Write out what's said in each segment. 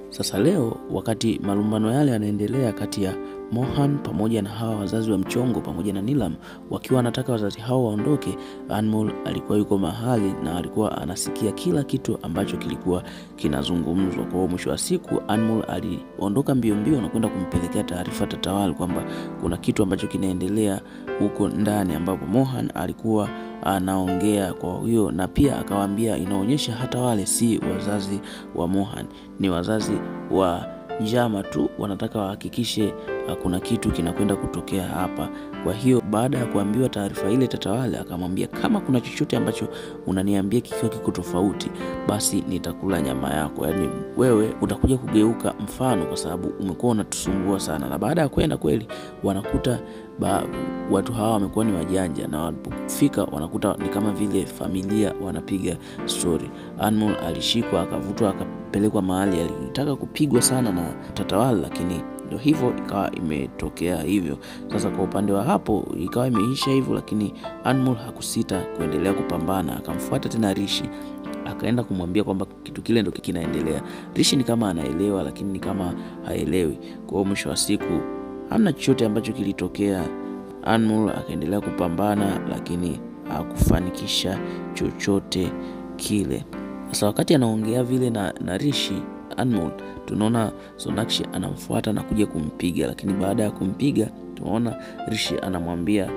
Sasa leo wakati malumbano yale yanaendelea kati ya Mohan pamoja na hawa wazazi wa mchongo pamoja na Neelam wakiwa wanataka wazazi hao waondoke, Anmol alikuwa yuko mahali na alikuwa anasikia kila kitu ambacho kilikuwa kinazungumzwa. Kwa mwisho wa siku Anmol aliondoka mbio mbio na kwenda kumpelekea taarifa Tatawal kwamba kuna kitu ambacho kinaendelea huko ndani ambapo Mohan alikuwa anaongea. Kwa hiyo na pia akawaambia inaonyesha hata wale si wazazi wa Mohan, ni wazazi wa njama tu, wanataka wahakikishe kuna kitu kinakwenda kutokea hapa. Kwa hiyo baada ya kuambiwa taarifa ile, Tatawal akamwambia kama kuna chochote ambacho unaniambia kikiwa kiko tofauti, basi nitakula nyama yako. Yaani wewe utakuja kugeuka mfano kwa sababu umekuwa unatusumbua sana. Na baada ya kwenda kweli wanakuta watu hawa wamekuwa ni wajanja, na walipofika wanakuta ni kama vile familia wanapiga story. Anmol alishikwa akavutwa akapelekwa mahali alitaka kupigwa sana na Tatawal, lakini ndio hivyo ikawa imetokea hivyo. Sasa kwa upande wa hapo ikawa imeisha hivyo, lakini Anmol hakusita kuendelea kupambana. Akamfuata tena Rishi, akaenda kumwambia kwamba kitu kile ndio kinaendelea. Rishi ni kama anaelewa lakini ni kama haelewi. Kwa mwisho wa siku hamna chochote ambacho kilitokea. Anmol akaendelea kupambana lakini hakufanikisha chochote kile. Sasa wakati anaongea vile na Rishi, Anmol tunaona Sonakshi anamfuata na kuja kumpiga, lakini baada ya kumpiga tunaona Rishi anamwambia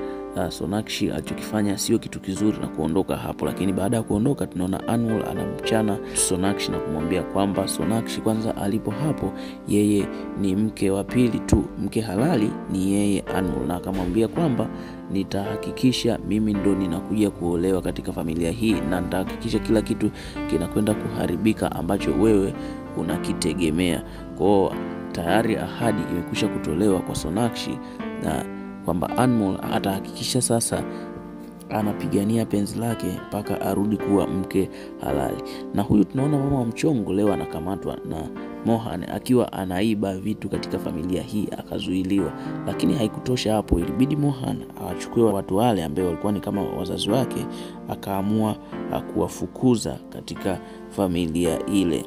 Sonakshi alichokifanya sio kitu kizuri na kuondoka hapo. Lakini baada ya kuondoka tunaona Anmol anamchana Sonakshi na kumwambia kwamba Sonakshi kwanza alipo hapo yeye ni mke wa pili tu, mke halali ni yeye Anmol, na akamwambia kwamba nitahakikisha mimi ndo ninakuja kuolewa katika familia hii na nitahakikisha kila kitu kinakwenda kuharibika ambacho wewe unakitegemea. Kwa tayari ahadi imekwisha kutolewa kwa Sonakshi na kwamba Anmol atahakikisha sasa anapigania penzi lake mpaka arudi kuwa mke halali. Na huyu tunaona mama wa mchongo leo anakamatwa na Mohan akiwa anaiba vitu katika familia hii, akazuiliwa. Lakini haikutosha hapo, ilibidi Mohan awachukue watu wale ambao walikuwa ni kama wazazi wake, akaamua kuwafukuza katika familia ile.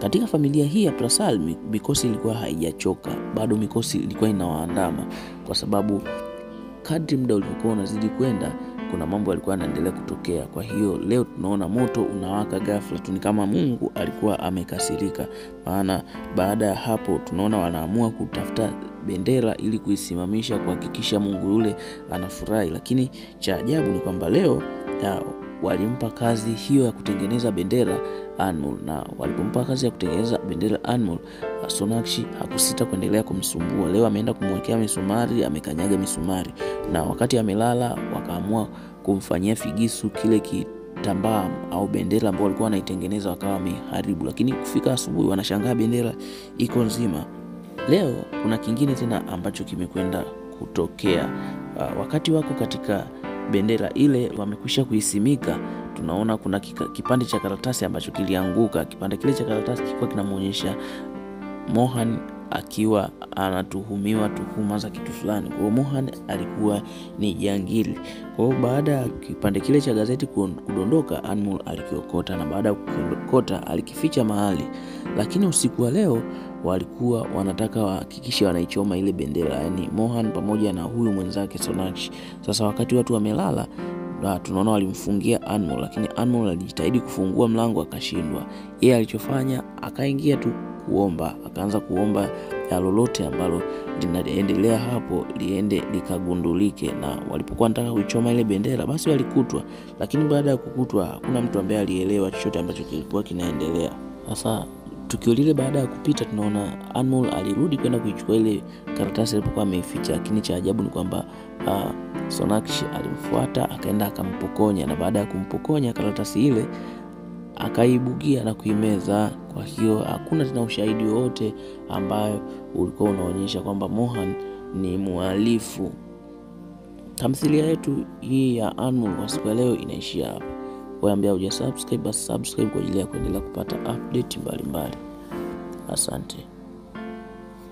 Katika familia hii ya Prasal mikosi ilikuwa haijachoka, bado mikosi ilikuwa inawaandama, kwa sababu kadri muda ulivyokuwa unazidi kwenda kuna mambo yalikuwa yanaendelea kutokea. Kwa hiyo leo tunaona moto unawaka ghafla tu, ni kama Mungu alikuwa amekasirika. Maana baada ya hapo tunaona wanaamua kutafuta bendera ili kuisimamisha kuhakikisha Mungu yule anafurahi. Lakini cha ajabu ni kwamba leo walimpa kazi hiyo ya kutengeneza bendera Anmol, na walipompa kazi ya kutengeneza bendera Anmol, Sonakshi hakusita kuendelea kumsumbua. Leo ameenda kumwekea misumari, amekanyaga misumari, na wakati amelala wakaamua kumfanyia figisu kile kitambaa au bendera ambayo walikuwa wanaitengeneza, wakawa wameharibu. Lakini kufika asubuhi wanashangaa bendera iko nzima. Leo kuna kingine tena ambacho kimekwenda kutokea. Wakati wako katika bendera ile wamekwisha kuisimika, tunaona kuna kipande cha karatasi ambacho kilianguka. Kipande kile cha karatasi kilikuwa kinamuonyesha Mohan akiwa anatuhumiwa tuhuma za kitu fulani. Kwa Mohan alikuwa ni jangili. Kwa baada ya kipande kile cha gazeti kudondoka, Anmol alikiokota, na baada ya kuokota alikificha mahali. Lakini usiku wa leo walikuwa wanataka wahakikishe wanaichoma ile bendera, yani Mohan pamoja na huyu mwenzake Sonakshi. Sasa wakati watu wamelala, tunaona walimfungia Anmol, lakini Anmol alijitahidi kufungua mlango akashindwa. Yeye alichofanya akaingia tu kuomba, akaanza kuomba ya lolote ambalo linaendelea hapo liende likagundulike. Na walipokuwa wanataka kuichoma ile bendera basi walikutwa, lakini baada ya kukutwa hakuna mtu ambaye alielewa chochote ambacho kilikuwa kinaendelea. Sasa tukio lile baada ya kupita tunaona Anmol alirudi kwenda kuichukua ile karatasi alipokuwa ameificha, lakini cha ajabu ni kwamba Sonakshi alimfuata akaenda akampokonya, na baada ya kumpokonya karatasi ile akaibugia na kuimeza. Kwa hiyo hakuna tena ushahidi wote ambayo ulikuwa unaonyesha kwamba Mohan ni mhalifu. Tamthilia yetu hii ya Anmol kwa siku ya leo inaishia hapa. Wewe ambaye hujasubscribe basi subscribe kwa ajili ya kuendelea kupata update mbalimbali. Asante.